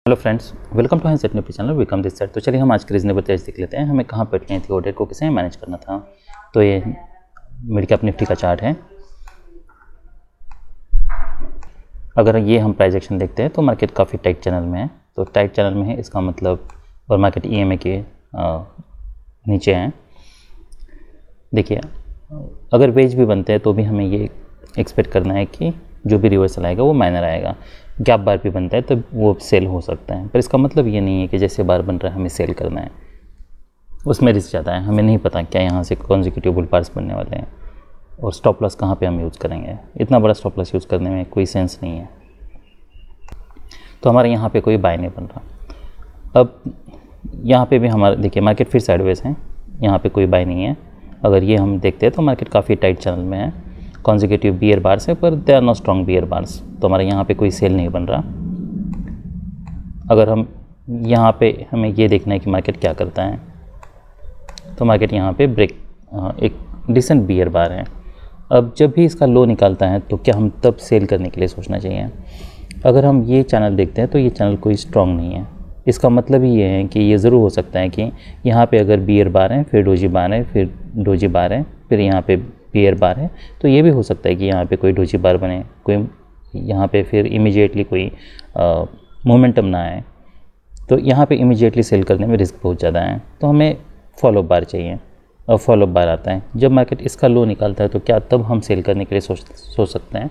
Hello friends, welcome to handset nutri channel. Welcome this side. तो चलिए हम आज के रीजनेबल प्राइस देख लेते हैं। हमें कहाँ पे अटके थी ऑर्डर को कैसे मैनेज करना था। तो ये मिड कैप निफ्टी का चार्ट है। अगर ये हम प्राइस एक्शन देखते हैं तो मार्केट काफ़ी टाइट चैनल में है। तो टाइट चैनल में है इसका मतलब, और मार्केट EMA के नीचे हैं। देखिए, अगर वेज भी बनते हैं तो भी हमें ये एक्सपेक्ट करना है कि जो भी रिवर्सल आएगा वो माइनर आएगा। गैप बार भी बनता है तो वो सेल हो सकता है, पर इसका मतलब ये नहीं है कि जैसे बार बन रहा है हमें सेल करना है। उसमें रिस्क ज़्यादा है। हमें नहीं पता क्या यहाँ से कॉन्जिक्यूटिव बुल बार्स बनने वाले हैं और स्टॉप लॉस कहाँ पे हम यूज़ करेंगे। इतना बड़ा स्टॉप लॉस यूज़ करने में कोई सेंस नहीं है। तो हमारे यहाँ पे कोई बाय नहीं बन रहा। अब यहाँ पे भी हमारा देखिए मार्केट फिर साइडवेज है, यहाँ पे कोई बाय नहीं है। अगर ये हम देखते हैं तो मार्केट काफ़ी टाइट चैनल में है। कॉन्जिक्यूटिव बियर बार्स है पर they are not strong bear bars, तो हमारे यहाँ पे कोई सेल नहीं बन रहा। अगर हम यहाँ पे हमें ये देखना है कि मार्केट क्या करता है, तो मार्केट यहाँ पे ब्रेक एक डिसेंट बियर बार है। अब जब भी इसका लो निकालता है तो क्या हम तब सेल करने के लिए सोचना चाहिए। अगर हम ये चैनल देखते हैं तो ये चैनल कोई स्ट्रॉन्ग नहीं है। इसका मतलब ही ये है कि ये ज़रूर हो सकता है कि यहाँ पे अगर बियर बार है, फिर डोजी बार है, फिर डोजी बार है, फिर यहाँ पे बियर बार है, तो ये भी हो सकता है कि यहाँ पे कोई डोजी बार बने, कोई यहाँ पे फिर इमीडिएटली कोई मोमेंटम ना आए। तो यहाँ पे इमीडिएटली सेल करने में रिस्क बहुत ज़्यादा है। तो हमें फॉलो बार चाहिए। और फॉलो बार आता है जब मार्केट इसका लो निकालता है, तो क्या तब हम सेल करने के लिए सोच सकते हैं।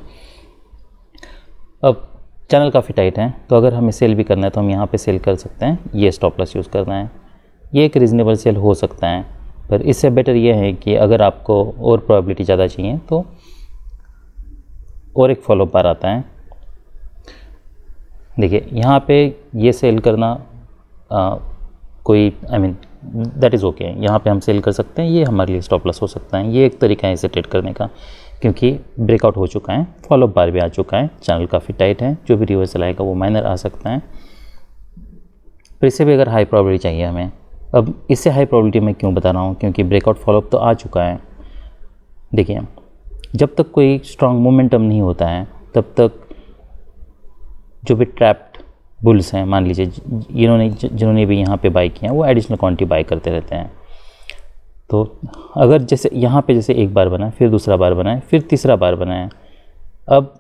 अब चैनल काफ़ी टाइट है, तो अगर हमें सेल भी करना है तो हम यहाँ पे सेल कर सकते हैं। ये स्टॉप लॉस यूज़ करना है, ये एक रीज़नेबल सेल हो सकता है। पर इससे बेटर ये है कि अगर आपको और प्रोबेबिलिटी ज़्यादा चाहिए तो और एक फॉलो बार आता है। देखिए यहाँ पे ये सेल करना कोई दैट इज़ ओके। यहाँ पे हम सेल कर सकते हैं, ये हमारे लिए स्टॉप लॉस हो सकता है। ये एक तरीका है इसे ट्रेड करने का, क्योंकि ब्रेकआउट हो चुका है, फॉलो बार भी आ चुका है, चैनल काफ़ी टाइट है। जो भी रिवर्सल आएगा वो माइनर आ सकता है। फिर इससे भी अगर हाई प्रोबेबिलिटी चाहिए हमें। अब इससे हाई प्रोबेबिलिटी मैं क्यों बता रहा हूँ, क्योंकि ब्रेकआउट फॉलोअप तो आ चुका है। देखिए, जब तक कोई स्ट्रॉन्ग मोमेंटम नहीं होता है तब तक जो भी ट्रैप्ड बुल्स हैं, मान लीजिए जिन्होंने भी यहाँ पे बाई किया है, वो एडिशनल क्वांटिटी बाई करते रहते हैं। तो अगर जैसे यहाँ पे जैसे एक बार बना है, फिर दूसरा बार बना है, फिर तीसरा बार बना है, अब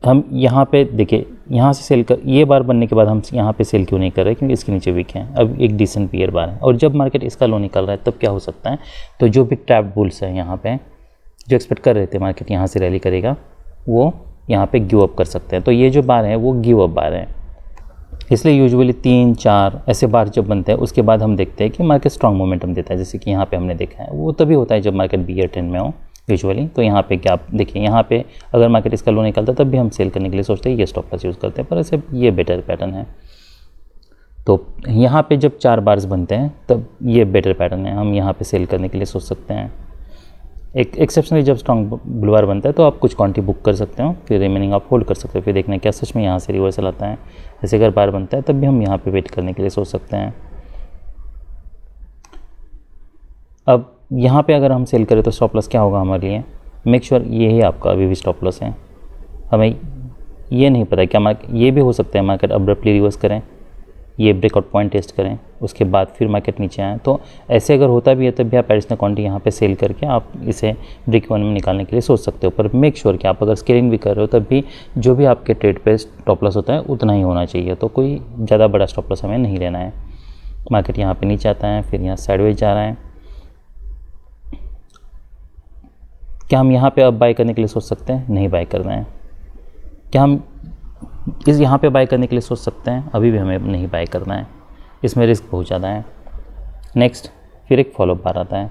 हम यहाँ पे देखिए यहाँ से सेल कर, ये बार बनने के बाद हम यहाँ पे सेल क्यों नहीं कर रहे, क्योंकि इसके नीचे वीक है। अब एक डिसेंट बियर बार है, और जब मार्केट इसका लो निकल रहा है तब क्या हो सकता है। तो जो भी ट्रैप्ड बुल्स हैं यहाँ पे, जो एक्सपेक्ट कर रहे थे मार्केट यहाँ से रैली करेगा, वो यहाँ पे गिव अप कर सकते हैं। तो ये जो बार है वो गिव अप बार है। इसलिए यूजुअली 3-4 ऐसे बार जब बनते हैं उसके बाद हम देखते हैं कि मार्केट स्ट्रॉन्ग मोमेंटम देता है। जैसे कि यहाँ पे हमने देखा है, वो तभी होता है जब मार्केट बियर ट्रेंड में हो यूजुअली। तो यहाँ पे क्या आप देखिए, यहाँ पे अगर मार्केट इसका लो निकलता है तब भी हम सेल करने के लिए सोचते हैं, ये स्टॉप लॉस यूज़ करते हैं। पर ऐसे ये बेटर पैटर्न है। तो यहाँ पे जब 4 बार्स बनते हैं तब ये बेटर पैटर्न है, हम यहाँ पे सेल करने के लिए सोच सकते हैं। एक एक्सेप्शनली जब स्ट्रॉन्ग बुलवार बनता है तो आप कुछ क्वांटिटी बुक कर सकते हो, फिर रिमेनिंग आप होल्ड कर सकते हो, फिर देखना क्या सच में यहाँ से रिवर्सल आता है। जैसे अगर बार बनता है तब भी हम यहाँ पे वेट करने के लिए सोच सकते हैं। अब यहाँ पे अगर हम सेल करें तो स्टॉप लॉस क्या होगा हमारे लिए। मेक श्योर यही आपका अभी भी स्टॉप लॉस है। हमें ये नहीं पता क्या मार्केट, ये भी हो सकता है मार्केट अब्रप्टली रिवर्स करें, ये ब्रेकआउट पॉइंट टेस्ट करें, उसके बाद फिर मार्केट नीचे आए। तो ऐसे अगर होता भी है तब भी आप एडिशनल क्वांटिटी यहाँ पे सेल करके आप इसे ब्रेक वन में निकालने के लिए सोच सकते हो। पर मेक श्योर कि आप अगर स्केलिंग भी कर रहे हो तब भी जो भी आपके ट्रेड पे स्टॉप लॉस होता है उतना ही होना चाहिए। तो कोई ज़्यादा बड़ा स्टॉप लॉस हमें नहीं लेना है। मार्केट यहाँ पर नीचे आता है, फिर यहाँ साइडवेज जा रहा है, क्या हम यहाँ पर अब बाय करने के लिए सोच सकते हैं? नहीं बाय करना है। क्या हम इस यहाँ पे बाय करने के लिए सोच सकते हैं? अभी भी हमें नहीं बाय करना है, इसमें रिस्क बहुत ज़्यादा है। नेक्स्ट फिर एक फॉलोअप बार आता है।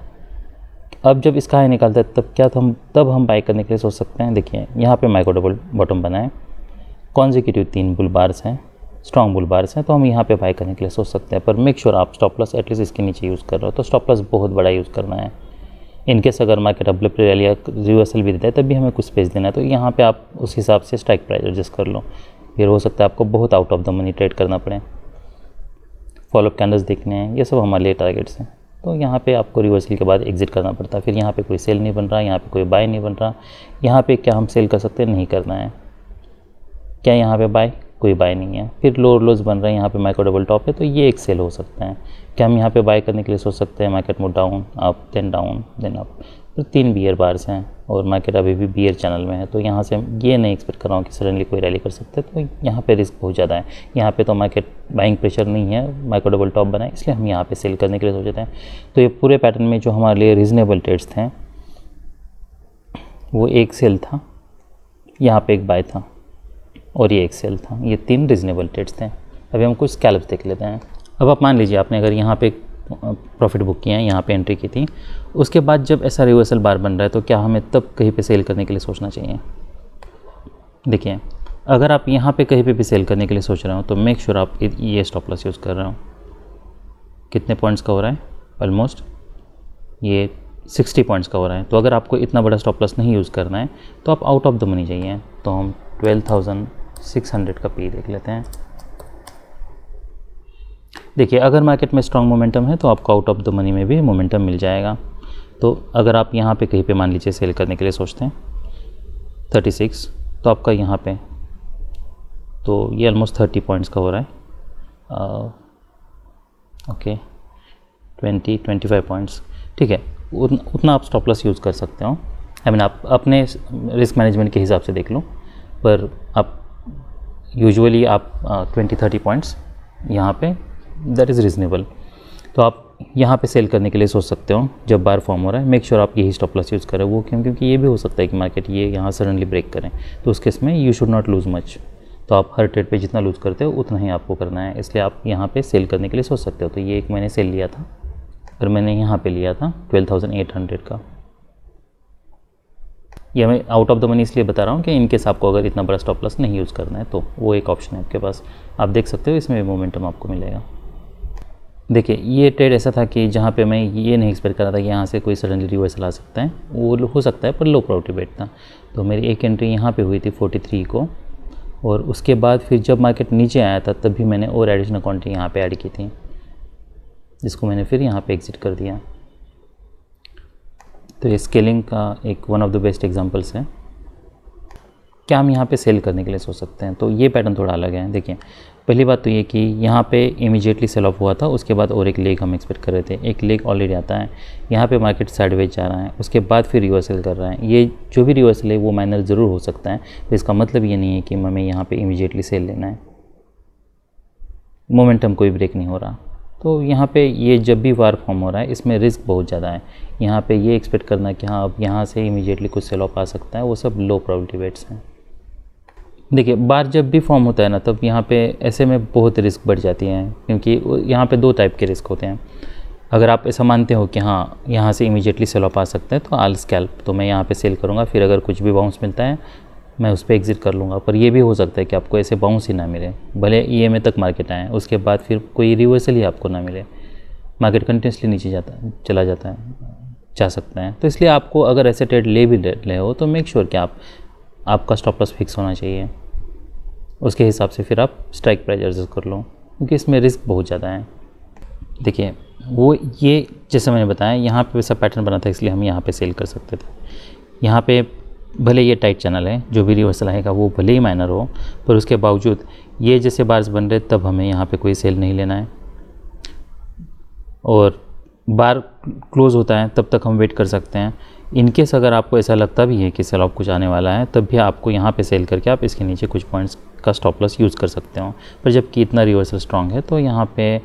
अब जब इसका हाई निकालता है तब हम बाय करने के लिए सोच सकते हैं। देखिए यहाँ पे माइक्रो डबल बॉटम बना है, कॉन्जिक्यूटिव 3 बुल बार्स हैं, स्ट्रॉन्ग बुल बार्स हैं, तो हम यहाँ पे बाय करने के लिए सोच सकते हैं। पर मेक श्योर आप स्टॉप लॉस एटलीस्ट इसके नीचे यूज़ कर रहे हो, तो स्टॉप लॉस बहुत बड़ा यूज़ करना है। इनकेस अगर मार्केट अब्रप्ट रैली या रिवर्सल भी देता है तब भी हमें कुछ स्पेस देना है। तो यहाँ पे आप उस हिसाब से स्ट्राइक प्राइस एडजस्ट कर लो। फिर हो सकता है आपको बहुत out of the money trade करना पड़े। फॉलोअप कैंडल्स देखने हैं, ये सब हमारे लिए टारगेट्स हैं। तो यहाँ पे आपको रिवर्सल के बाद एग्जिट करना पड़ता है। फिर यहाँ पे कोई सेल नहीं बन रहा, यहाँ पे कोई बाय नहीं बन रहा। यहाँ पे क्या हम सेल कर सकते हैं? नहीं करना है। क्या यहाँ पे बाय? कोई बाय नहीं है। फिर लोअर लोज बन रहे हैं, यहाँ पे माइक्रो डबल टॉप है, तो ये एक सेल हो सकता है। क्या हम यहाँ पे बाय करने के लिए सोच सकते हैं? Market move down up then up, तो 3 बियर बार्स हैं और मार्केट अभी भी बियर चैनल में है, तो यहाँ से हम ये नहीं एक्सपेक्ट कर रहा हूँ कि सडनली कोई रैली कर सकते हैं। तो यहाँ पे रिस्क बहुत ज़्यादा है। यहाँ पे तो मार्केट बाइंग प्रेशर नहीं है, माइक्रो डबल टॉप बना है, इसलिए हम यहाँ पे सेल करने के लिए सोचते हैं। तो ये पूरे पैटर्न में जो हमारे लिए रीज़नेबल ट्रेड्स थे वो एक सेल था, यहाँ पे एक बाय था और ये एक सेल था। ये 3 रीज़नेबल ट्रेड्स थे। अभी हम कुछ स्कैल्प्स देख लेते हैं। अब आप मान लीजिए आपने अगर यहाँ पे प्रॉफिट बुक किया है, यहाँ पे एंट्री की थी, उसके बाद जब ऐसा रिवर्सल बार बन रहा है तो क्या हमें तब कहीं पे सेल करने के लिए सोचना चाहिए? देखिए, अगर आप यहाँ पे कहीं पे भी सेल करने के लिए सोच रहे हो तो मेक श्योर आप ये स्टॉप लॉस यूज़ कर रहे हो। कितने पॉइंट्स का हो रहा है? ऑलमोस्ट ये 60 पॉइंट्स का हो रहा है। तो अगर आपको इतना बड़ा स्टॉप लॉस नहीं यूज़ करना है तो आप आउट ऑफ द मनी चाहिए। तो हम 12,600 का पी देख लेते हैं। देखिए, अगर मार्केट में स्ट्रॉन्ग मोमेंटम है तो आपको आउट ऑफ द मनी में भी मोमेंटम मिल जाएगा। तो अगर आप यहाँ पे कहीं पे मान लीजिए सेल करने के लिए सोचते हैं 36, तो आपका यहाँ पे तो ये ऑलमोस्ट 30 पॉइंट्स का हो रहा है। ओके, 25 पॉइंट्स, ठीक है। उतना आप स्टॉप लॉस यूज़ कर सकते हो। आई मीन आप अपने रिस्क मैनेजमेंट के हिसाब से देख लो, पर आप यूजुअली आप 20-30 पॉइंट्स यहाँ पे दैट इज़ रीज़नेबल। तो आप यहाँ पे सेल करने के लिए सोच सकते हो जब बार फॉर्म हो रहा है। मेक श्योर आप यही स्टॉप लॉस यूज़ करें। वो क्यों? क्योंकि ये भी हो सकता है कि मार्केट ये यहाँ सडनली ब्रेक करें, तो उस केस में you should not lose much. तो आप हर ट्रेड पे जितना लूज़ करते हो उतना ही आपको करना है, इसलिए आप यहाँ पे सेल करने के लिए सोच सकते हो। तो ये एक मैंने सेल लिया था और मैंने यहाँ पे लिया था 12,800 का। ये मैं आउट ऑफ द मनी इसलिए बता रहा हूँ कि इनकेस आपको अगर इतना बड़ा स्टॉप लॉस नहीं यूज़ करना है तो वो एक ऑप्शन है आपके पास। आप देख सकते हो इसमें मोमेंटम आपको मिलेगा। देखिए, ये ट्रेड ऐसा था कि जहाँ पे मैं ये नहीं एक्सपेक्ट कर रहा था कि यहाँ से कोई सडनली रिवर्सल आ सकता है। वो हो सकता है पर लो प्रोबेबिलिटी बेट था। तो मेरी एक एंट्री यहाँ पे हुई थी 43 को, और उसके बाद फिर जब मार्केट नीचे आया था तब भी मैंने और एडिशनल क्वांटिटी यहाँ पे ऐड की थी, जिसको मैंने फिर यहाँ पे एग्जिट कर दिया। तो ये स्केलिंग का एक one of the best examples है। क्या हम यहाँ पे सेल करने के लिए सोच सकते हैं? तो ये पैटर्न थोड़ा अलग है। देखिए, पहली बात तो ये कि यहाँ पे इमीडिएटली सेल ऑफ हुआ था, उसके बाद और एक लेग हम एक्सपेक्ट कर रहे थे। एक लेग ऑलरेडी आता है, यहाँ पे मार्केट साइडवेज जा रहा है, उसके बाद फिर रिवर्सल कर रहा है। ये जो भी रिवर्सल है वो माइनर ज़रूर हो सकता है, तो इसका मतलब ये नहीं है कि हमें यहाँ पे इमीडिएटली सेल लेना है। मोमेंटम कोई ब्रेक नहीं हो रहा। तो यहाँ पे ये जब भी वार फॉर्म हो रहा है इसमें रिस्क बहुत ज़्यादा है। यहाँ पे ये एक्सपेक्ट करना कि हाँ अब यहाँ से इमीडिएटली कुछ सेल ऑफ आ सकता है, वो सब लो प्रोबेबिलिटी बेट्स हैं। देखिए, बार जब भी फॉर्म होता है ना, तब यहाँ पे ऐसे में बहुत रिस्क बढ़ जाती है, क्योंकि यहाँ पे 2 टाइप के रिस्क होते हैं। अगर आप ऐसा मानते हो कि हाँ यहाँ से इमीडिएटली सेल ऑफ आ सकता है तो आल स्कैल्प, तो मैं यहाँ पे सेल करूँगा, फिर अगर कुछ भी बाउंस मिलता है मैं उस पर एग्जिट कर लूँगा। पर ये भी हो सकता है कि आपको ऐसे बाउंस ही ना मिले, भले EMA तक मार्केट आए, उसके बाद फिर कोई रिवर्सल ही आपको ना मिले, मार्केट कंटिन्यूसली नीचे चला जाता है, जा सकता है। तो इसलिए आपको अगर ऐसे ट्रेड ले भी ले हो तो मेक श्योर कि आपका स्टॉप लॉस फिक्स होना चाहिए। उसके हिसाब से फिर आप स्ट्राइक प्राइस एडजस्ट कर लो, क्योंकि इसमें रिस्क बहुत ज़्यादा है। देखिए, वो ये जैसे मैंने बताया यहाँ पे वैसा पैटर्न बना था, इसलिए हम यहाँ पे सेल कर सकते थे। यहाँ पे भले ये टाइट चैनल है, जो भी रिवर्सल आएगा वो भले ही माइनर हो, पर उसके बावजूद ये जैसे बार्स बन रहे तब हमें यहाँ पे कोई सेल नहीं लेना है। और बार क्लोज़ होता है तब तक हम वेट कर सकते हैं। इनकेस अगर आपको ऐसा लगता भी है कि सेल ऑफ कुछ आने वाला है, तब भी आपको यहाँ पे सेल करके आप इसके नीचे कुछ पॉइंट्स का स्टॉप लॉस यूज़ कर सकते हो। पर जबकि इतना रिवर्सल स्ट्रॉन्ग है तो यहाँ पे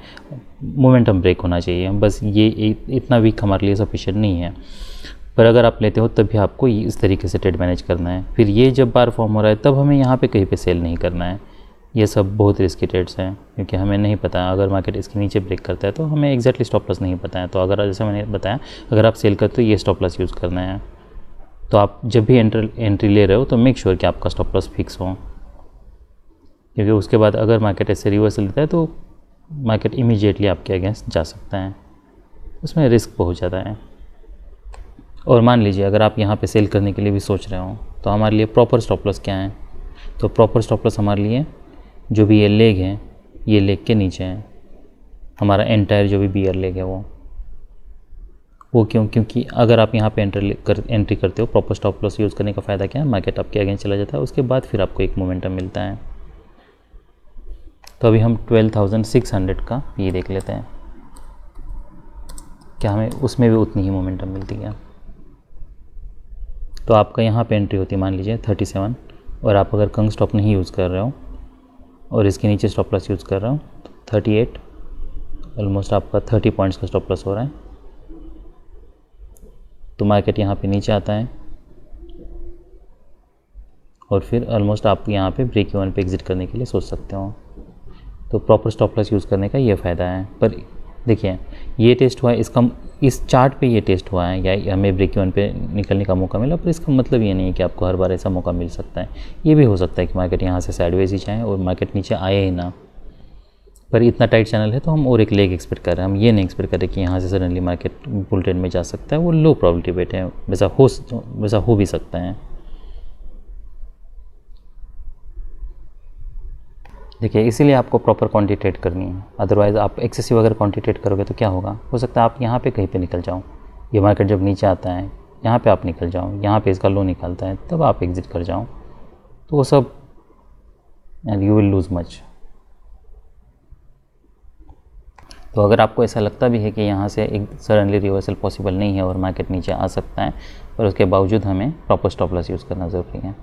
मोमेंटम ब्रेक होना चाहिए, बस ये इतना वीक हमारे लिए सफिशिएंट नहीं है। पर अगर आप लेते हो तब भी आपको इस तरीके से ट्रेड मैनेज करना है। फिर ये जब बार फॉर्म हो रहा है तब हमें यहाँ पे कहीं पे सेल नहीं करना है। ये सब बहुत रिस्की ट्रेड्स हैं, क्योंकि हमें नहीं पता अगर मार्केट इसके नीचे ब्रेक करता है तो हमें एग्जैक्टली स्टॉप लॉस नहीं पता है। तो अगर जैसे मैंने बताया, अगर आप सेल करते हो ये स्टॉप लॉस यूज़ करना है। तो आप जब भी एंट्री ले रहे हो तो मेक श्योर कि आपका स्टॉप लॉस फिक्स हो, क्योंकि उसके बाद अगर मार्केट ऐसे रिवर्सल लेता है तो मार्केट इमीडिएटली आपके अगेंस्ट जा सकता है, उसमें रिस्क बहुत ज़्यादा है। और मान लीजिए अगर आप यहाँ पे सेल करने के लिए भी सोच रहे हो तो हमारे लिए प्रॉपर स्टॉप लॉस क्या है? तो प्रॉपर स्टॉप लॉस हमारे लिए जो भी ये लेग है, ये लेग के नीचे है हमारा एंटायर जो भी बियर लेग है वो क्यों? क्योंकि अगर आप यहाँ पे एंट्री करते हो, प्रॉपर स्टॉप लॉस यूज़ करने का फ़ायदा क्या है? मार्केट आपके अगेंस्ट चला जाता है, उसके बाद फिर आपको एक मोमेंटम मिलता है। तो अभी हम 12,600 का ये देख लेते हैं, क्या हमें उसमें भी उतनी ही मोमेंटम मिलती है। तो आपका यहाँ पे एंट्री होती है मान लीजिए 37, और आप अगर कंग स्टॉप नहीं यूज़ कर रहे हो और इसके नीचे स्टॉप लॉस यूज़ कर रहे हो तो 38, ऑलमोस्ट आपका 30 पॉइंट्स का स्टॉप लॉस हो रहा है। तो मार्केट यहाँ पे नीचे आता है और फिर ऑलमोस्ट आप यहाँ पे ब्रेक इवन पे एग्जिट करने के लिए सोच सकते हो। तो प्रॉपर स्टॉप लॉस यूज़ करने का ये फ़ायदा है। पर देखिए ये टेस्ट हुआ है, इसका इस चार्ट पे ये टेस्ट हुआ है या हमें ब्रेक इवन पे निकलने का मौका मिला, पर इसका मतलब ये नहीं है कि आपको हर बार ऐसा मौका मिल सकता है। ये भी हो सकता है कि मार्केट यहाँ से साइडवेज ही जाए और मार्केट नीचे आए ही ना, पर इतना टाइट चैनल है तो हम और एक लेग एक्सपेक्ट कर रहे हैं। हम ये नहीं एक्सपेक्ट कर रहे कि यहाँ से सडनली मार्केट बुल ट्रेंड में जा सकता है, वो लो प्रोबेबिलिटी बेट है, वैसा हो भी सकता है। देखिए इसीलिए आपको प्रॉपर क्वांटिटी ट्रेड करनी है, अदरवाइज़ आप एक्सेसिव अगर क्वांटिटी ट्रेड करोगे तो क्या होगा, हो सकता है आप यहाँ पे कहीं पे निकल जाओ, ये मार्केट जब नीचे आता है यहाँ पे आप निकल जाओ, यहाँ पे इसका लो निकलता है तब आप एग्जिट कर जाओ, तो वो सब and you will lose much. तो अगर आपको ऐसा लगता भी है कि यहाँ से एक सडनली रिवर्सल पॉसिबल नहीं है और मार्केट नीचे आ सकता है, पर उसके बावजूद हमें प्रॉपर स्टॉप लॉस यूज़ करना ज़रूरी है।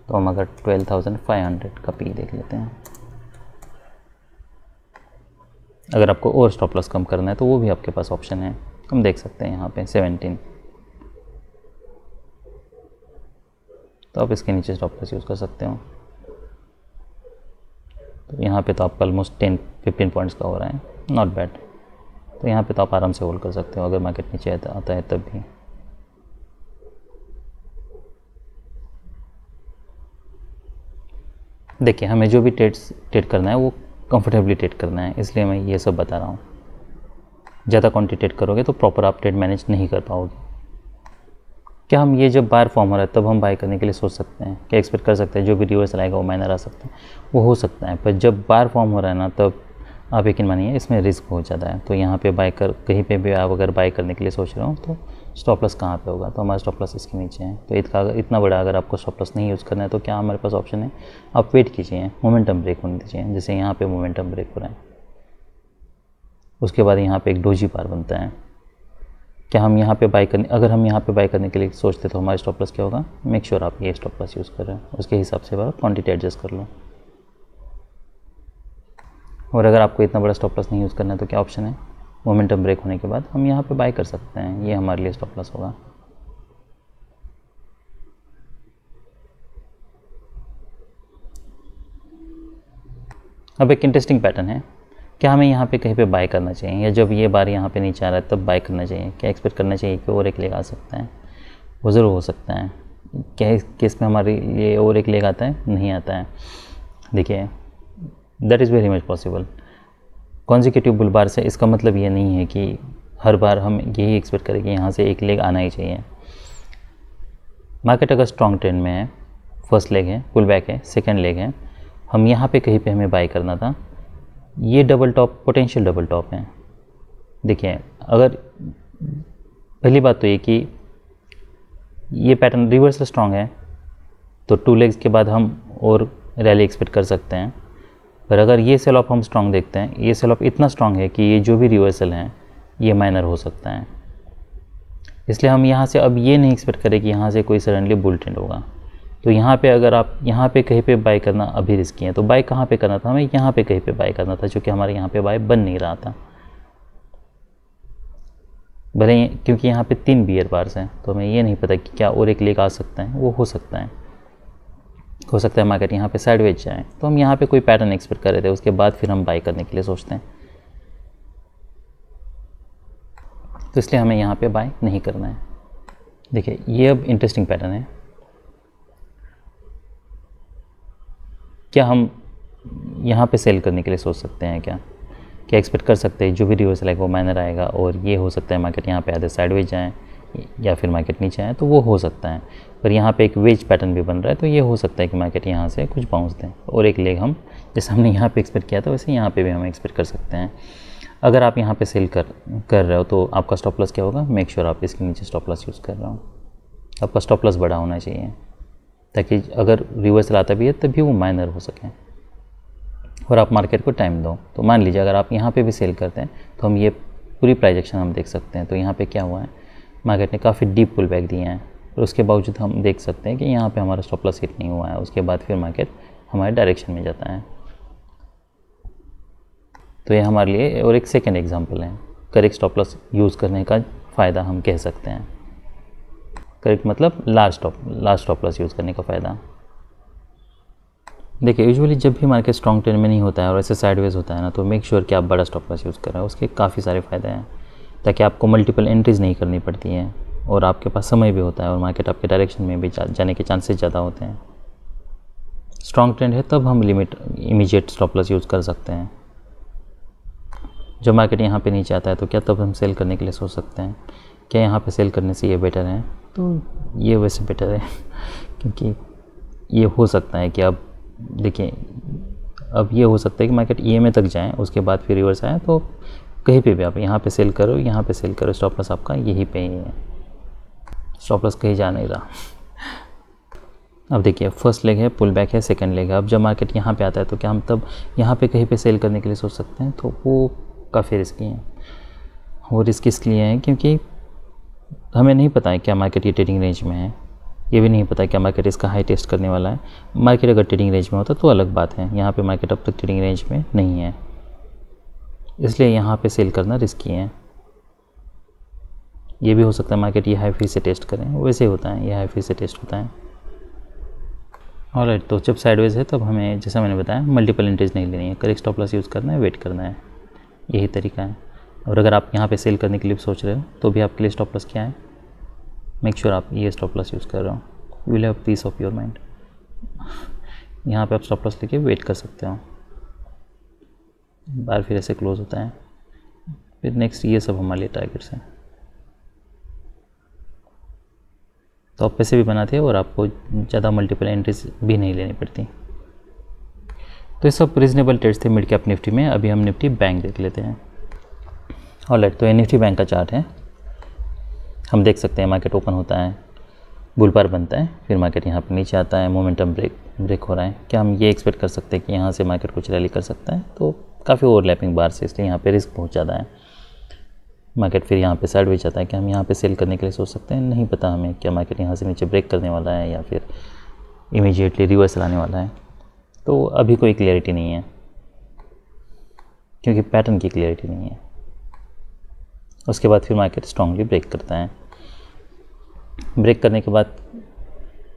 तो हम अगर 12,500 का पी देख लेते हैं, अगर आपको और स्टॉप लॉस कम करना है तो वो भी आपके पास ऑप्शन है। हम देख सकते हैं यहाँ पे 17, तो आप इसके नीचे स्टॉप लॉस यूज़ कर सकते हो। तो यहाँ पे तो आपका ऑलमोस्ट 10-15 पॉइंट्स का हो रहा है, नॉट बैड। तो यहाँ पे तो आप आराम से होल्ड कर सकते हो अगर मार्केट नीचे आता है तब भी। देखिए हमें जो भी ट्रेड करना है वो कंफर्टेबली ट्रेड करना है, इसलिए मैं ये सब बता रहा हूँ। ज़्यादा क्वांटिटी ट्रेड करोगे तो प्रॉपर आप ट्रेड मैनेज नहीं कर पाओगे। क्या हम ये जब बार फॉर्म हो रहा है तब हम बाय करने के लिए सोच सकते हैं, क्या एक्सपेक्ट कर सकते हैं जो भी रिवर्सल आएगा वो माइनर आ सकता है, वो हो सकता है। पर जब बार फॉर्म हो रहा है ना तब आप यकीन मानिए इसमें रिस्क बहुत ज़्यादा है। तो यहाँ पे बाय कर कहीं पे भी आप अगर बाय करने के लिए सोच रहे हो तो स्टॉप लॉस कहाँ पे होगा, तो हमारा स्टॉप लॉस इसके नीचे है। तो इतना बड़ा अगर आपको स्टॉप लॉस नहीं यूज़ करना है तो क्या हमारे पास ऑप्शन है, आप वेट कीजिए, मोमेंटम ब्रेक होने दीजिए। जैसे यहाँ पे मोमेंटम ब्रेक हो रहा है, उसके बाद यहाँ पे एक डोजी बार बनता है। क्या हम यहाँ पे बाय करने, अगर हम यहाँ पे बाय करने के लिए सोचते तो हमारा स्टॉप लॉस क्या होगा, मेक श्योर आप ये स्टॉप लॉस यूज़ कर रहे हो, उसके हिसाब से आप क्वांटिटी एडजस्ट कर लो। और अगर आपको इतना बड़ा स्टॉप लॉस नहीं यूज़ करना है तो क्या ऑप्शन है, मोमेंटम ब्रेक होने के बाद हम यहाँ पे बाय कर सकते हैं, ये हमारे लिए स्टॉप लॉस होगा। अब एक इंटरेस्टिंग पैटर्न है, क्या हमें यहाँ पे कहीं पे बाय करना चाहिए या जब ये बार यहाँ पे नीचे आ रहा है तब बाय करना चाहिए, क्या एक्सपेक्ट करना चाहिए कि और एक लेग आ सकता है, वो ज़रूर हो सकता है। क्या इस केस में हमारे लिए और एक लेग आता है, नहीं आता है। देखिए that is very much possible. Consecutive bull bar से इसका मतलब ये नहीं है कि हर बार हम यही एक्सपेक्ट करें कि यहाँ से एक लेग आना ही चाहिए। मार्केट अगर स्ट्रॉन्ग ट्रेंड में है, फर्स्ट लेग है, पुल बैक है, सेकेंड लेग है, हम यहाँ पे कहीं पे हमें बाय करना था, ये double top potential double top है। देखिए अगर पहली बात तो ये कि ये पैटर्न रिवर्सल स्ट्रॉन्ग है तो 2 लेग्स के बाद हम और रैली एक्सपेक्ट कर सकते हैं। पर अगर ये सेल ऑफ हम स्ट्रॉन्ग देखते हैं, ये सेल ऑफ इतना स्ट्रॉन्ग है कि ये जो भी रिवर्सल है ये माइनर हो सकता है। इसलिए हम यहाँ से अब ये नहीं एक्सपेक्ट करें कि यहाँ से कोई सडनली बुल ट्रेंड होगा। तो यहाँ पे अगर आप यहाँ पे कहीं पे बाय करना अभी रिस्की है, तो बाय कहाँ पे करना था, हमें यहाँ पे कहीं पे बाय करना था, क्योंकि हमारे यहाँ पे बाय बन नहीं रहा था। भले क्योंकि यहाँ पे 3 बियर बार्स हैं तो हमें ये नहीं पता कि क्या और एक लेग आ सकता है, वो हो सकता है। हो सकता है मार्केट यहाँ पे साइडवेज जाए, तो हम यहाँ पे कोई पैटर्न एक्सपेक्ट कर रहे थे, उसके बाद फिर हम बाय करने के लिए सोचते हैं। तो इसलिए हमें यहाँ पे बाय नहीं करना है। देखिए ये अब इंटरेस्टिंग पैटर्न है। क्या हम यहाँ पे सेल करने के लिए सोच सकते हैं, क्या एक्सपेक्ट कर सकते हैं जो भी रिवर्सल आएगा वो माइनर आएगा, और ये हो सकता है मार्केट यहाँ पे आधे साइडवेज जाए या फिर मार्केट नीचे आए, तो वो हो सकता है। पर यहाँ पे एक वेज पैटर्न भी बन रहा है, तो ये हो सकता है कि मार्केट यहाँ से कुछ बाउंस दें और एक लेग हम जैसे हमने यहाँ पे एक्सपेक्ट किया था वैसे यहाँ पे भी हम एक्सपेक्ट कर सकते हैं। अगर आप यहाँ पे सेल कर रहे हो तो आपका स्टॉप लॉस क्या होगा, मेक श्योर आप इसके नीचे स्टॉप लॉस यूज़ कर रहे हो। आपका स्टॉप लॉस बड़ा होना चाहिए ताकि अगर रिवर्सल आता भी है तब भी वो माइनर हो सके। और आप मार्केट को टाइम दो। तो मान लीजिए अगर आप यहाँ पे भी सेल करते हैं तो हम ये पूरी प्राइस एक्शन हम देख सकते हैं। तो यहाँ पे क्या हुआ है, मार्केट ने काफ़ी डीप पुल बैक दिए हैं और उसके बावजूद हम देख सकते हैं कि यहाँ पे हमारा स्टॉप लॉस हिट नहीं हुआ है। उसके बाद फिर मार्केट हमारे डायरेक्शन में जाता है। तो ये हमारे लिए और एक सेकेंड एग्जाम्पल है करेक्ट स्टॉप लॉस यूज़ करने का फ़ायदा हम कह सकते हैं। करेक्ट मतलब लार्ज स्टॉप लॉस यूज़ करने का फ़ायदा। देखिए यूजुअली जब भी मार्केट स्ट्रॉन्ग ट्रेंड में नहीं होता है और ऐसे साइडवेज होता है ना, तो मेक श्योर कि आप बड़ा स्टॉप लॉस यूज़ कर रहे हैं। उसके काफ़ी सारे फ़ायदे हैं, ताकि आपको मल्टीपल एंट्रीज नहीं करनी पड़ती हैं और आपके पास समय भी होता है और मार्केट आपके डायरेक्शन में भी जाने के चांसेस ज़्यादा होते हैं। स्ट्रॉन्ग ट्रेंड है तब हम इमीडिएट स्टॉप लॉस यूज़ कर सकते हैं। जब मार्केट यहाँ पे नीचे आता है तो क्या तब हम सेल करने के लिए सोच सकते हैं, क्या यहाँ पे सेल करने से ये बेटर है? तो ये वैसे बेटर है क्योंकि ये हो सकता है कि अब देखिए, अब ये हो सकता है कि मार्केट ईएमए तक जाए, उसके बाद फिर रिवर्स आए, तो कहीं पे भी आप यहाँ पे सेल करो, यहाँ पे सेल करो, स्टॉप लॉस आपका यहीं पे ही है, स्टॉप लॉस कहीं जा नहीं रहा। अब देखिए फर्स्ट लेग है, पुल बैक है, सेकंड लेग है। अब जब मार्केट यहाँ पे आता है तो क्या हम तब यहाँ पे कहीं पे सेल करने के लिए सोच सकते हैं? तो वो काफ़ी रिस्की है। वो रिस्क इसलिए है क्योंकि हमें नहीं पता है क्या मार्केट ये ट्रेडिंग रेंज में है, ये भी नहीं पता क्या मार्केट इसका हाई टेस्ट करने वाला है। मार्केट अगर ट्रेडिंग रेंज में होता तो अलग बात है, यहाँ पे मार्केट अब तक ट्रेडिंग रेंज में नहीं है, इसलिए यहाँ पे सेल करना रिस्की है। ये भी हो सकता है मार्केट ये हाई फिर से टेस्ट करें, वैसे होता है, ये हाई फिर से टेस्ट होता है। ऑलराइट, तो जब साइडवेज है तब हमें, जैसा मैंने बताया, मल्टीपल एंट्रीज नहीं लेनी है, करेक्ट स्टॉप लॉस यूज़ करना है, वेट करना है, यही तरीका है। और अगर आप यहाँ पे सेल करने के लिए सोच रहे हो तो भी आपके लिए स्टॉप लॉस क्या है, मेक श्योर आप ये स्टॉप लॉस यूज़ कर रहे हो, you will have piece of your mind. यहाँ पे आप स्टॉप लॉस लेके वेट कर सकते हो, बार फिर ऐसे क्लोज होता है, फिर नेक्स्ट ये सब हमारे लिए टारगेट्स हैं। तो आप पैसे भी बनाते हैं और आपको ज़्यादा मल्टीपल एंट्रीज भी नहीं लेनी पड़ती। तो ये सब रीजनेबल ट्रेड्स थे मिड कैप निफ्टी में। अभी हम निफ्टी बैंक देख लेते हैं। ऑलराइट, तो ये निफ्टी बैंक का चार्ट है। हम देख सकते हैं मार्केट ओपन होता है, बुल बार बनता है, फिर मार्केट यहाँ पर नीचे आता है, मोमेंटम ब्रेक हो रहा है। क्या हम ये एक्सपेक्ट कर सकते हैं कि यहाँ से मार्केट कुछ रैली कर सकता है? तो काफ़ी ओवरलैपिंग बार से, इसलिए यहाँ पे रिस्क बहुत ज़्यादा है। मार्केट फिर यहाँ पे साइडवेज जाता है, क्या हम यहाँ पे सेल करने के लिए सोच सकते हैं? नहीं पता हमें क्या मार्केट यहाँ से नीचे ब्रेक करने वाला है या फिर इमीडिएटली रिवर्सल आने वाला है। तो अभी कोई क्लियरिटी नहीं है, क्योंकि पैटर्न की क्लियरिटी नहीं है। उसके बाद फिर मार्केट स्ट्रांगली ब्रेक करता है। ब्रेक करने के बाद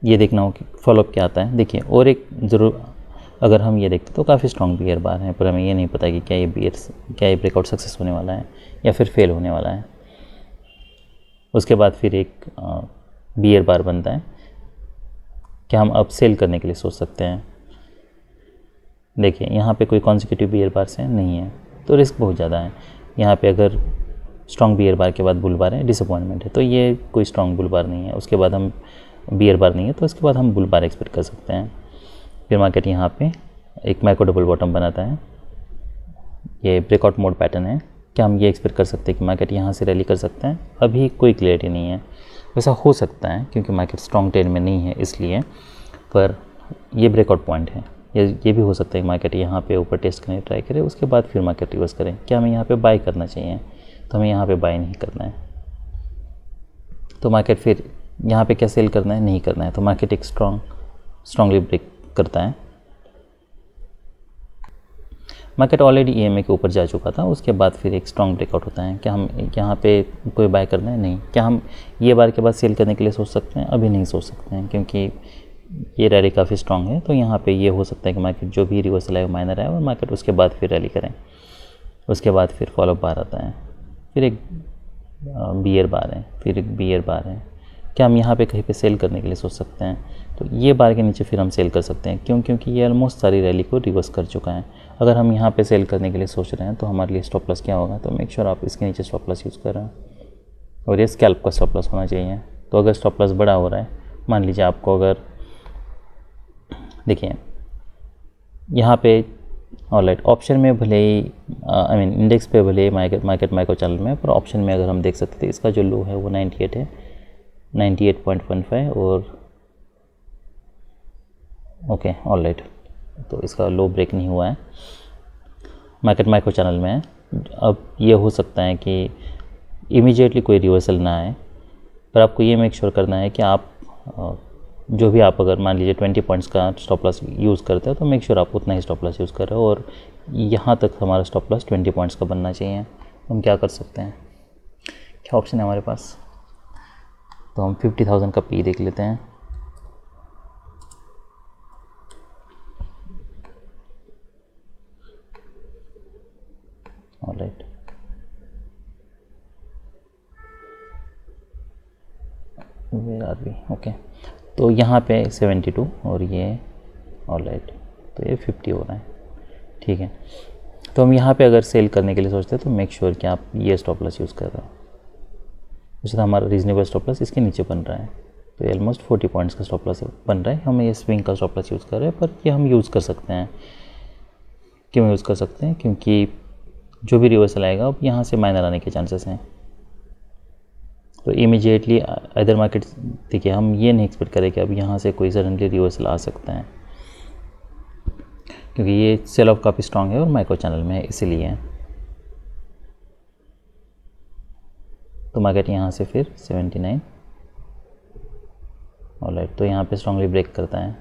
ये देखना हो कि फॉलोअप क्या आता है। देखिए, और एक ज़रूर अगर हम ये देखते तो काफ़ी स्ट्रॉन्ग बियर बार है, पर हमें ये नहीं पता कि क्या ये ब्रेकआउट सक्सेस होने वाला है या फिर फेल होने वाला है। उसके बाद फिर एक बियर बार बनता है, क्या हम अब सेल करने के लिए सोच सकते हैं? देखिए, यहाँ पे कोई कॉन्सिक्यूटिव बियर बार से नहीं है, तो रिस्क बहुत ज़्यादा है। यहाँ पे अगर स्ट्रॉन्ग बियर बार के बाद बुल बार है, डिसअपॉइंटमेंट है, तो ये कोई स्ट्रॉन्ग बुल बार नहीं है। उसके बाद हम बियर बार नहीं है, तो उसके बाद हम बुल बार एक्सपेक्ट कर सकते हैं। फिर मार्केट यहाँ पे एक मैक्रो डबल बॉटम बनाता है, ये ब्रेकआउट मोड पैटर्न है। क्या हम ये एक्सपेक्ट कर सकते हैं कि मार्केट यहाँ से रैली कर सकते हैं? अभी कोई क्लियरिटी नहीं है। वैसा हो सकता है क्योंकि मार्केट स्ट्रॉन्ग ट्रेंड में नहीं है इसलिए, पर ये ब्रेकआउट पॉइंट है। ये भी हो सकता है कि मार्केट यहाँ पे ऊपर टेस्ट करने ट्राई करे, उसके बाद फिर मार्केट रिवर्स करें। क्या हमें यहाँ पे बाय करना चाहिए? तो हमें यहाँ पे बाय नहीं करना है। तो मार्केट फिर यहाँ पे क्या सेल करना है? नहीं करना है। तो मार्केट एक स्ट्रांगली ब्रेक करता है। मार्केट ऑलरेडी ईएमए के ऊपर जा चुका था, उसके बाद फिर एक स्ट्रॉन्ग ब्रेकआउट होता है। क्या हम यहाँ पे कोई बाय करना है? नहीं। क्या हम ये बार के बाद सेल करने के लिए सोच सकते हैं? अभी नहीं सोच सकते हैं, क्योंकि ये रैली काफ़ी स्ट्रॉन्ग है। तो यहाँ पे ये हो सकता है कि मार्केट जो भी रिवर्सल है वो माइनर है और मार्केट उसके बाद फिर रैली करें। उसके बाद फिर फॉलोअप बार आता है, फिर एक बियर बार है, फिर एक बियर बार है। क्या हम यहाँ पे कहीं पे सेल करने के लिए सोच सकते हैं? तो ये बार के नीचे फिर हम सेल कर सकते हैं। क्यों? क्योंकि ये ऑलमोस्ट सारी रैली को रिवर्स कर चुका है। अगर हम यहाँ पे सेल करने के लिए सोच रहे हैं तो हमारे लिए स्टॉप लॉस क्या होगा? तो मेक श्योर आप इसके नीचे स्टॉप लॉस यूज़ कर रहे हैं और ये स्कैल्प का स्टॉप लॉस होना चाहिए। तो अगर स्टॉप लॉस बड़ा हो रहा है, मान लीजिए आपको, अगर देखिए यहाँ पे ऑलराइट, ऑप्शन में भले ही इंडेक्स पे भले ही मार्केट माइक्रो चैनल में, पर ऑप्शन में अगर हम देख सकते थे इसका जो लो है वो 98 है, 98.15 और ओके ऑलराइट, तो इसका लो ब्रेक नहीं हुआ है, मार्केट माइक्रो चैनल में है। अब ये हो सकता है कि इमीडिएटली कोई रिवर्सल ना आए, पर आपको ये मेक श्योर करना है कि आप जो भी आप अगर मान लीजिए 20 पॉइंट्स का स्टॉप लॉस यूज़ करते हो तो मेक श्योर आप उतना ही स्टॉप लॉस यूज़ कर रहे हो, और यहाँ तक हमारा स्टॉप लॉस 20 पॉइंट्स का बनना चाहिए। हम क्या कर सकते हैं, क्या ऑप्शन है हमारे पास, तो हम 50,000 का पी देख लेते हैं। Alright, where are we, okay, तो यहाँ पे 72 और ये ऑलराइट, तो ये 50 हो रहा है, ठीक है। तो हम यहाँ पे अगर सेल करने के लिए सोचते हैं तो मेक श्योर कि आप ये स्टॉप लॉस यूज़ कर रहे हो। वैसे तो हमारा रीजनेबल स्टॉप लॉस इसके नीचे बन रहा है, तो ये ऑलमोस्ट 40 पॉइंट्स का स्टॉप लॉस बन रहा है। हम ये स्विंग का स्टॉप लॉस यूज़ कर रहे हैं, पर ये हम यूज़ कर सकते हैं। क्यों यूज़ कर सकते हैं, क्योंकि जो भी रिवर्सल आएगा अब यहाँ से माइनर आने के चांसेस हैं। तो इमीडिएटली अदर मार्केट, देखिए हम ये नहीं एक्सपेक्ट करें कि अब यहाँ से कोई सडनली रिवर्सल आ सकता है, क्योंकि ये सेल ऑफ काफ़ी स्ट्रांग है और माइक्रो चैनल में है, इसीलिए। तो मार्केट यहाँ से फिर 79, ऑलराइट, तो यहाँ पे स्ट्रांगली ब्रेक करता है।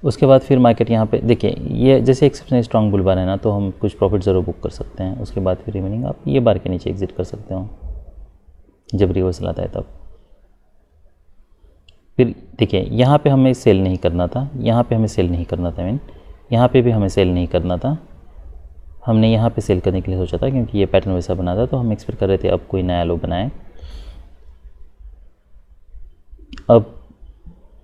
उसके बाद फिर मार्केट यहाँ पे देखिए, ये जैसे एक्सेप्शनल स्ट्रांग बुल बार है ना, तो हम कुछ प्रॉफिट ज़रूर बुक कर सकते हैं। उसके बाद फिर रिमेनिंग आप ये बार के नीचे एग्जिट कर सकते हो जब रिवर्सल आता है तब। फिर देखिए यहाँ पे हमें सेल नहीं करना था, यहाँ पे हमें सेल नहीं करना था, मीन यहाँ पे भी हमें सेल नहीं करना था। हमने यहाँ पे सेल करने के लिए सोचा था, क्योंकि ये पैटर्न वैसा बना था, तो हम एक्सपेक्ट कर रहे थे अब कोई नया लो बनाए। अब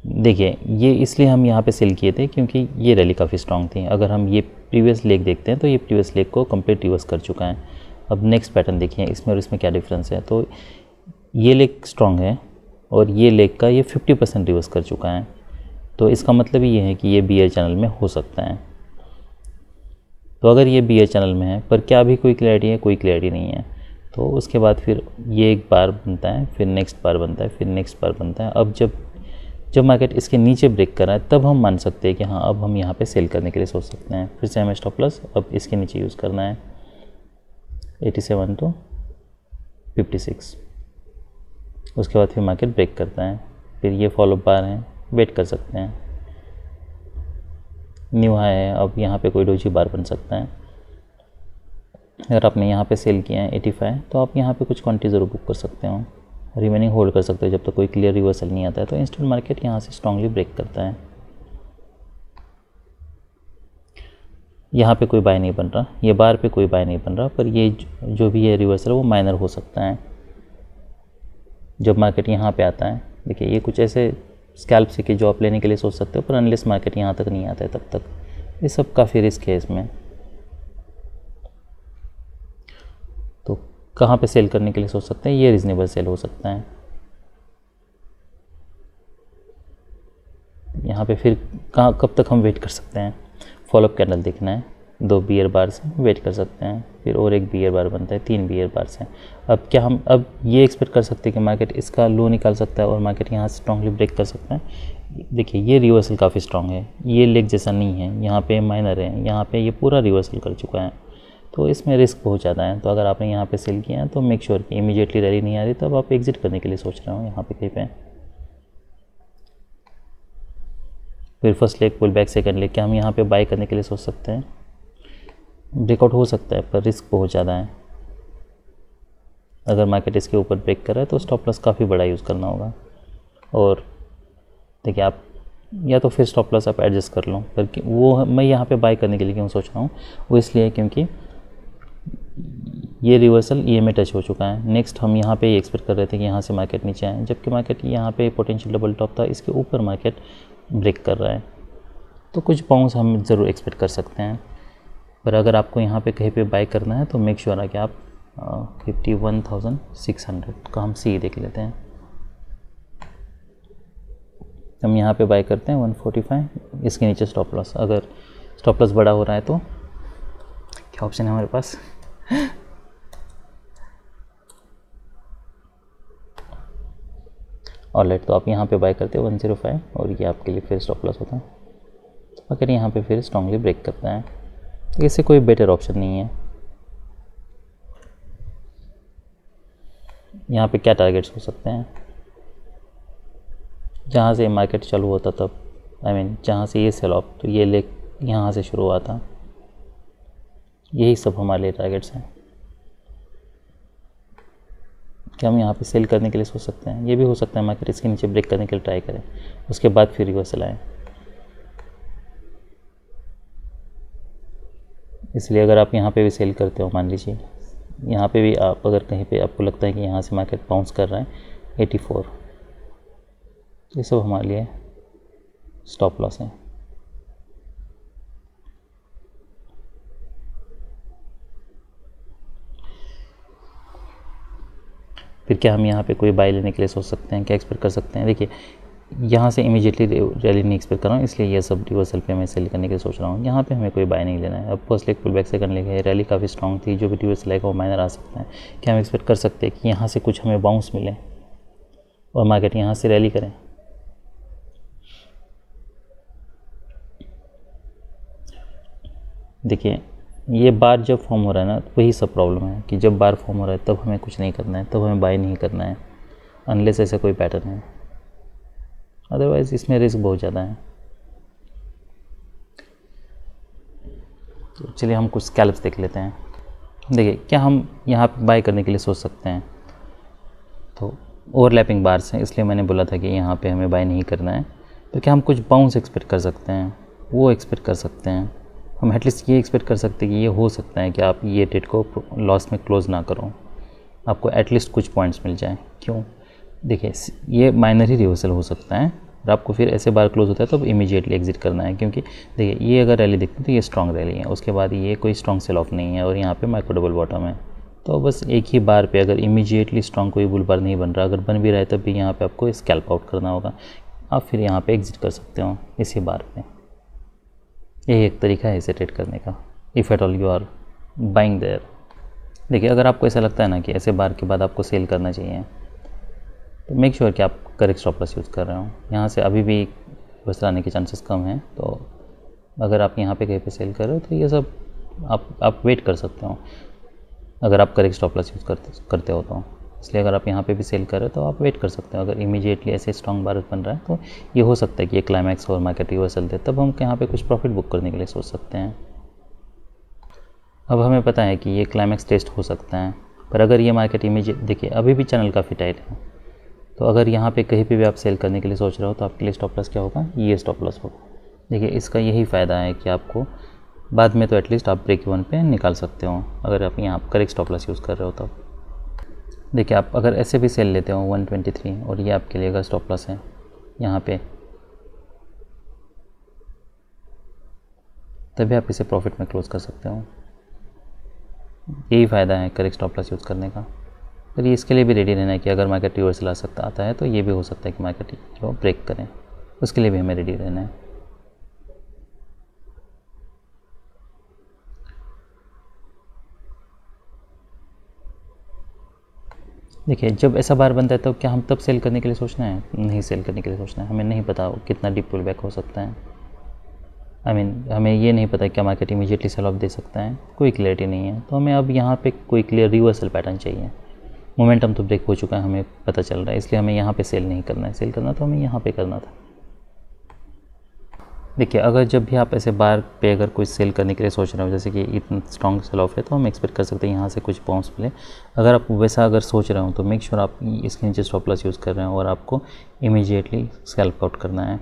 देखिए ये इसलिए हम यहाँ पे सेल किए थे क्योंकि ये रैली काफ़ी स्ट्रांग थी। अगर हम ये प्रीवियस लेग देखते हैं तो ये प्रीवियस लेग को कंप्लीट रिवर्स कर चुका है। अब नेक्स्ट पैटर्न देखिए इसमें और इसमें क्या डिफरेंस है। तो ये लेग स्ट्रांग है और ये लेग का ये 50% रिवर्स कर चुका है, तो इसका मतलब ये है कि ये बीयर चैनल में हो सकता है। तो अगर ये बीयर चैनल में है, पर क्या अभी कोई क्लैरिटी है, कोई क्लैरिटी नहीं है। तो उसके बाद फिर ये एक बार बनता है, फिर नेक्स्ट बार बनता है, फिर नेक्स्ट बार बनता है। अब जब मार्केट इसके नीचे ब्रेक कर रहा है तब हम मान सकते हैं कि हाँ अब हम यहाँ पे सेल करने के लिए सोच सकते हैं। फिर से हमें स्टॉप लॉस अब इसके नीचे यूज़ करना है 87 to 56। उसके बाद फिर मार्केट ब्रेक करता है, फिर ये फॉलो बार है, वेट कर सकते हैं। न्यू हाई है, अब यहाँ पे कोई डोजी बार बन सकता है। अगर आपने यहाँ पे सेल किया है 85, तो आप यहाँ पे कुछ क्वांटिटी ज़रूर बुक कर सकते हो, रिमेनिंग होल्ड कर सकते हो जब तक कोई क्लियर रिवर्सल नहीं आता है। तो इंस्टेंट मार्केट यहाँ से स्ट्रांगली ब्रेक करता है। यहाँ पे कोई बाय नहीं बन रहा, ये बार पे कोई बाय नहीं बन रहा, पर ये जो भी है रिवर्सल वो माइनर हो सकता है जब मार्केट यहाँ पे आता है। देखिए ये कुछ ऐसे स्कैल्प से कि जो आप लेने के लिए सोच सकते हो, पर अनलेस मार्केट यहाँ तक नहीं आता है तब तक ये सब काफ़ी रिस्क है इसमें। तो कहाँ पे सेल करने के लिए सोच सकते हैं, ये रीजनेबल सेल हो सकता है। यहाँ पे फिर कहाँ कब तक हम वेट कर सकते हैं, फॉलोअप कैंडल देखना है, 2 बियर बार से वेट कर सकते हैं, फिर और एक बियर बार बनता है, 3 बियर बार से। अब क्या हम अब ये एक्सपेक्ट कर सकते हैं कि मार्केट इसका लो निकाल सकता है और मार्केट यहाँ से स्ट्रांगली ब्रेक कर सकता है। देखिए ये रिवर्सल काफ़ी स्ट्रांग है, ये लेग जैसा नहीं है, यहाँ पे माइनर है, यहाँ पे ये पूरा रिवर्सल कर चुका है, तो इसमें रिस्क बहुत ज़्यादा है। तो अगर आपने यहाँ पे सेल किया है तो मेक श्योर कि इमीडिएटली रैली नहीं आ रही, तब आप एग्जिट करने के लिए सोच रहे हो यहाँ पे कहीं पे। फिर first leg pull back, second leg, क्या हम यहाँ पे बाय करने के लिए सोच सकते हैं? ब्रेकआउट हो सकता है, पर रिस्क बहुत ज़्यादा है। अगर मार्केट इसके ऊपर ब्रेक कर रहा है तो स्टॉप लॉस काफ़ी बड़ा यूज़ करना होगा। और देखिए आप या तो फिर स्टॉप लॉस आप एडजस्ट कर लो, पर वो मैं यहाँ पे बाय करने के लिए क्यों सोच रहा हूँ, वो इसलिए क्योंकि ये रिवर्सल ई में टच हो चुका है। नेक्स्ट हम यहाँ पे एक्सपेक्ट कर रहे थे कि यहाँ से मार्केट नीचे आए, जबकि मार्केट यहाँ पे पोटेंशियल डबल टॉप था, इसके ऊपर मार्केट ब्रेक कर रहा है, तो कुछ बाउंस हम ज़रूर एक्सपेक्ट कर सकते हैं। पर अगर आपको यहाँ पे कहीं पे बाय करना है तो मेक श्योर है कि आप 51,600 का हम सी देख लेते हैं। हम यहाँ पे बाय करते हैं 145, इसके नीचे स्टॉप लॉस। अगर स्टॉप लॉस बड़ा हो रहा है तो क्या ऑप्शन है हमारे पास? ऑलराइट, तो आप यहाँ पे बाय करते हो 105 और ये आपके लिए फिर स्टॉप लॉस होता है। तो मार्केट यहाँ पे फिर स्ट्रांगली ब्रेक करता है, तो इससे कोई बेटर ऑप्शन नहीं है। यहाँ पे क्या टारगेट्स हो सकते हैं, जहाँ से मार्केट चालू होता तब, जहाँ से ये सेल ऑफ, तो ये लेग यहाँ से शुरू हुआ था, यही सब हमारे लिए टारगेट्स हैं कि हम यहाँ पे सेल करने के लिए सोच सकते हैं। ये भी हो सकता है मार्केट इसके नीचे ब्रेक करने के लिए ट्राई करें, उसके बाद फिर रिवर्सल आए। इसलिए अगर आप यहाँ पे भी सेल करते हो, मान लीजिए यहाँ पे भी आप अगर कहीं पे आपको लगता है कि यहाँ से मार्केट बाउंस कर रहा है 84, ये सब हमारे लिए स्टॉप लॉस है। फिर क्या हम यहाँ पे कोई बाय लेने के लिए सोच सकते हैं, क्या एक्सपेक्ट कर सकते हैं? देखिए यहाँ से इमीडिएटली रैली नहीं एक्सपेक्ट कर रहा हूँ, इसलिए ये सब रिवर्सल पे मैं सेल करने के लिए सोच रहा हूँ। यहाँ पे हमें कोई बाय नहीं लेना है। अब फर्स्ट लेग पुल बैक से करने लगे, रैली काफ़ी स्ट्रॉन्ग थी, जो भी रिवर्सल आएगा वो माइनर आ सकता है। क्या हम एक्सपेक्ट कर सकते हैं कि यहाँ से कुछ हमें बाउंस मिले और मार्केट यहाँ से रैली करें? देखिए ये बार जब फॉर्म हो रहा है ना, वही सब प्रॉब्लम है कि जब बार फॉर्म हो रहा है तब हमें कुछ नहीं करना है, तब हमें बाय नहीं करना है अनलेस ऐसा कोई पैटर्न है, अदरवाइज़ इसमें रिस्क बहुत ज़्यादा है। तो चलिए हम कुछ स्कैल्प्स देख लेते हैं। देखिए क्या हम यहाँ पे बाय करने के लिए सोच सकते हैं, तो ओवरलैपिंग बार्स हैं, इसलिए मैंने बोला था कि यहाँ पे हमें बाय नहीं करना है। तो क्या हम कुछ बाउंस एक्सपेक्ट कर सकते हैं? वो एक्सपेक्ट कर सकते हैं। हम एटलीस्ट ये एक्सपेक्ट कर सकते हैं कि ये हो सकता है कि आप ये ट्रेड को लॉस में क्लोज ना करो, आपको एटलीस्ट कुछ पॉइंट्स मिल जाए। क्यों? देखिए ये माइनर ही रिवर्सल हो सकता है और आपको फिर ऐसे बार क्लोज होता है तो इमीडिएटली एग्जिट करना है, क्योंकि देखिए ये अगर रैली देखते हैं तो ये स्ट्रॉन्ग रैली है, उसके बाद ये कोई स्ट्रॉन्ग सेल ऑफ नहीं है और यहाँ पे माइक्रो डबल बॉटम है। तो बस एक ही बार पे अगर इमीडिएटली स्ट्रॉन्ग कोई बुल बार नहीं बन रहा, अगर बन भी रहा है तब भी यहाँ पे आपको स्कैल्प आउट करना होगा, आप फिर यहाँ पे एग्जिट कर सकते हो इसी बार पे। यही एक तरीका है इसे ट्रेड करने का, if at all you are buying there. देखिए अगर आपको ऐसा लगता है ना कि ऐसे बार के बाद आपको सेल करना चाहिए, तो मेक श्योर कि आप करेक्ट स्टॉप लॉस यूज़ कर रहे हो। यहाँ से अभी भी रिवर्सल आने के चांसेस कम हैं, तो अगर आप यहाँ पे कहीं पे सेल कर रहे हो तो ये सब आप वेट कर सकते हो, अगर आप करेक्ट स्टॉप लॉस यूज़ करते हो तो। इसलिए अगर आप यहाँ पे भी सेल कर रहे हो तो आप वेट कर सकते हो। अगर इमीडिएटली ऐसे स्ट्रॉन्ग बार बन रहा है तो ये हो सकता है कि ये क्लाइमैक्स और मार्केट रिवर्सल दे, तब हम यहाँ पे कुछ प्रॉफिट बुक करने के लिए सोच सकते हैं। अब हमें पता है कि ये क्लाइमैक्स टेस्ट हो सकता है, पर अगर ये मार्केट इमीडिएट, देखिए अभी भी चैनल काफ़ी टाइट है, तो अगर यहाँ पे कहीं पे भी आप सेल करने के लिए सोच रहे हो तो आपके लिए स्टॉप लॉस क्या होगा? ये स्टॉप लॉस होगा। देखिए इसका यही फ़ायदा है कि आपको बाद में तो एटलीस्ट आप ब्रेक इवन पे निकाल सकते हो, अगर आप यहाँ करेक्ट स्टॉप लॉस यूज़ कर रहे हो तो। देखिए आप अगर ऐसे भी सेल लेते हो 123 और ये आपके लिए अगर स्टॉप लॉस है यहाँ पे, तभी आप इसे प्रॉफिट में क्लोज कर सकते हो। यही फ़ायदा है करेक्ट स्टॉप लॉस यूज़ करने का। पर इसके लिए भी रेडी रहना है कि अगर मार्केट रिवर्सल आता है तो ये भी हो सकता है कि मार्केट जो ब्रेक करें, उसके लिए भी हमें रेडी रहना है। देखिए जब ऐसा बार बनता है तब क्या हम तब सेल करने के लिए सोचना है? नहीं सेल करने के लिए सोचना है। हमें नहीं पता कितना डीप पुल बैक हो सकता है, हमें ये नहीं पता क्या मार्केट इमीडिएटली सेल ऑफ दे सकता है, कोई क्लियरिटी नहीं है। तो हमें अब यहाँ पे कोई क्लियर रिवर्सल पैटर्न चाहिए। मोमेंटम तो ब्रेक हो चुका है, हमें पता चल रहा है, इसलिए हमें यहाँ पे सेल नहीं करना है। सेल करना तो हमें यहाँ पे करना था। देखिए अगर जब भी आप ऐसे बार पे अगर कोई सेल करने के लिए सोच रहे हो, जैसे कि इतना स्ट्रॉन्ग सेल ऑफ है, तो हम एक्सपेक्ट कर सकते हैं यहाँ से कुछ बाउंस मिले। अगर आप वैसा अगर सोच रहे हो तो मेक श्योर आप इसके नीचे स्टॉप लॉस यूज़ कर रहे हो और आपको इमीडिएटली स्कैल्प आउट करना है।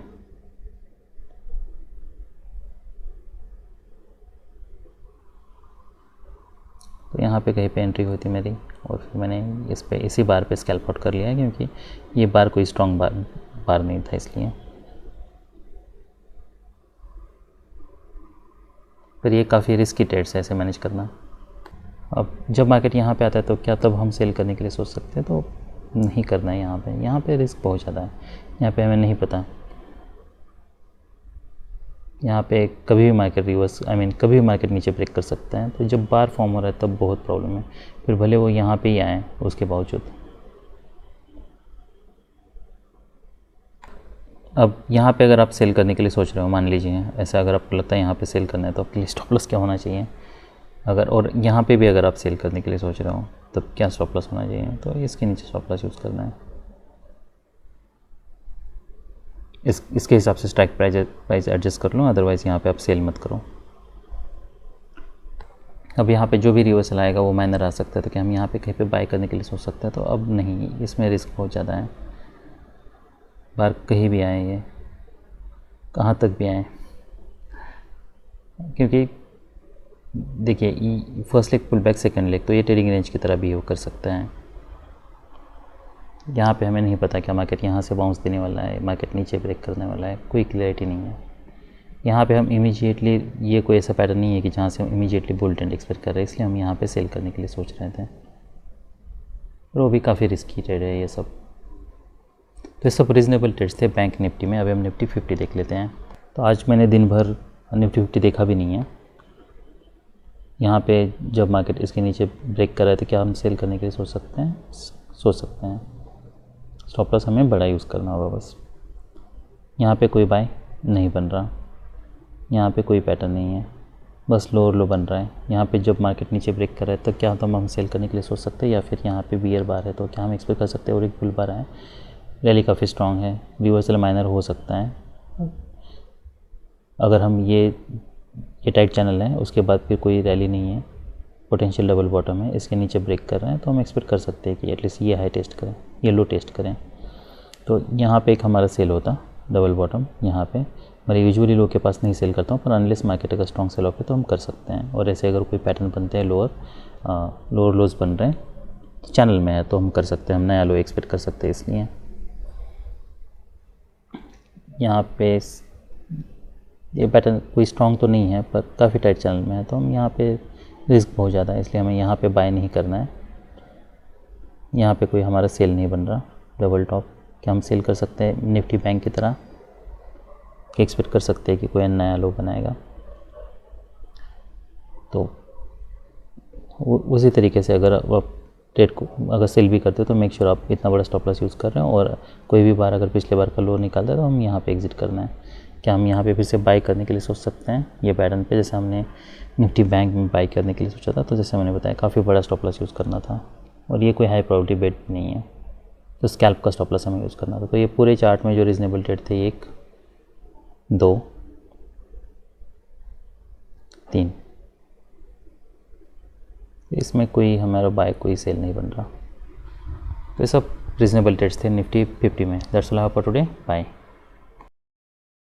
तो यहाँ पे कहीं पे एंट्री हुई थी मेरी और फिर मैंने इसी बार पे स्कैल्प आउट कर लिया है, क्योंकि ये बार कोई स्ट्रॉन्ग बार नहीं था, इसलिए। पर ये काफ़ी रिस्की ट्रेड्स है ऐसे मैनेज करना। अब जब मार्केट यहाँ पे आता है तो क्या तब हम सेल करने के लिए सोच सकते हैं? तो नहीं करना है। यहाँ पे रिस्क बहुत ज़्यादा है। यहाँ पे हमें नहीं पता, यहाँ पे कभी भी मार्केट कभी भी मार्केट नीचे ब्रेक कर सकता है। तो जब बार फॉर्म हो रहा है तब बहुत प्रॉब्लम है, फिर भले वो यहाँ पे ही आए उसके बावजूद। अब यहाँ पे अगर आप सेल करने के लिए सोच रहे हो, मान लीजिए ऐसा, अगर आपको लगता है यहाँ पे सेल करना है तो आपके लिए स्टॉप लॉस क्या होना चाहिए, अगर और यहाँ पे भी अगर आप सेल करने के लिए सोच रहे हो तब क्या स्टॉप लॉस होना चाहिए, तो इसके नीचे स्टॉप लॉस यूज़ करना है। इसके हिसाब से स्ट्राइक प्राइस एडजस्ट कर लो, अदरवाइज़ यहाँ पे आप सेल मत करो। अब यहाँ पे जो भी रिवर्सल आएगा वो माइनर आ सकता है, तो क्या हम यहाँ पे कहीं पे बाय करने के लिए सोच सकते हैं, तो अब नहीं, इसमें रिस्क बहुत ज़्यादा है। बार कहीं भी आए, ये कहाँ तक भी आए, क्योंकि देखिए first leg pull back, second leg, तो ये ट्रेडिंग रेंज की तरह बिहेव कर सकता है। यहाँ पे हमें नहीं पता क्या मार्केट यहाँ से बाउंस देने वाला है, मार्केट नीचे ब्रेक करने वाला है, कोई क्लैरिटी नहीं है। यहाँ पे हम इमीडिएटली, ये कोई ऐसा पैटर्न नहीं है कि जहाँ से हम इमीडिएटली बुल ट्रेंड एक्सपेक्ट कर रहे हैं, इसलिए हम यहाँ पे सेल करने के लिए सोच रहे थे, और वो भी काफ़ी रिस्की ट्रेड है ये सब। तो ये सब रीज़नेबल ट्रेड्स थे बैंक निफ्टी में। अभी हम निफ्टी 50 देख लेते हैं। तो आज मैंने दिन भर निफ्टी 50 देखा भी नहीं है। यहाँ पे जब मार्केट इसके नीचे ब्रेक कर रहे थे, क्या हम सेल करने के लिए सोच सकते हैं? सोच सकते हैं। स्टॉप लॉस हमें बड़ा यूज़ करना होगा बस। यहाँ पे कोई बाय नहीं बन रहा, यहाँ पे कोई पैटर्न नहीं है, बस लो और लो बन रहा है। यहाँ पे जब मार्केट नीचे ब्रेक कर रहा है तो क्या तो हम सेल करने के लिए सोच सकते हैं, या फिर यहाँ पे बियर बार है तो क्या हम एक्सपेक्ट कर सकते हैं और एक बुल बार है। रैली काफ़ी स्ट्रॉन्ग है, रिवर्सल माइनर हो सकता है। अगर हम ये टाइट चैनल है, उसके बाद फिर कोई रैली नहीं है, पोटेंशियल डबल बॉटम है, इसके नीचे ब्रेक कर रहे हैं, तो हम एक्सपेक्ट कर सकते हैं कि एटलीस्ट ये हाई टेस्ट करें, ये लो टेस्ट करें। तो यहाँ पे एक हमारा सेल होता डबल बॉटम यहाँ पे। मैं यूजुअली लो के पास नहीं सेल करता हूँ, पर अनलेस मार्केट अगर स्ट्रॉन्ग सेल ऑफ है तो हम कर सकते हैं। और ऐसे अगर कोई पैटर्न बनते हैं, लोअर लोज बन रहे हैं चैनल में है, तो हम कर सकते हैं, हम नया लो एक्सपेक्ट कर सकते हैं। इसलिए यहाँ पे ये पैटर्न कोई स्ट्रॉन्ग तो नहीं है, पर काफ़ी टाइट चैनल में है, तो हम यहाँ पे रिस्क बहुत ज़्यादा है, इसलिए हमें यहाँ पे बाय नहीं करना है। यहाँ पे कोई हमारा सेल नहीं बन रहा डबल टॉप, क्या हम सेल कर सकते हैं निफ्टी बैंक की तरह, कि एक्सपेक्ट कर सकते हैं कि कोई नया लो बनाएगा। तो उसी तरीके से अगर आप ट्रेड को अगर सेल भी करते हो तो मेक श्योर आप इतना बड़ा स्टॉप लॉस यूज़ कर रहे हो, और कोई भी बार अगर पिछले बार का लो निकालते हैं तो हम यहाँ पे एग्जिट करना है। क्या हम यहाँ पे फिर से बाई करने के लिए सोच सकते हैं ये पैटर्न पे, जैसे हमने निफ्टी बैंक में बाई करने के लिए सोचा था। तो जैसे मैंने बताया काफ़ी बड़ा स्टॉप लॉस यूज़ करना था, और ये कोई हाई प्रोबेबिलिटी बेट नहीं है, तो स्कैल्प का स्टॉप लॉस हमें यूज़ करना था। तो ये पूरे चार्ट में जो रीजनेबल ट्रेड थे 1 2 3, इसमें कोई हमारा बाय कोई सेल नहीं बन रहा। तो ये सब रीजनेबल ट्रेड्स थे निफ्टी 50 में। That's all for today, bye.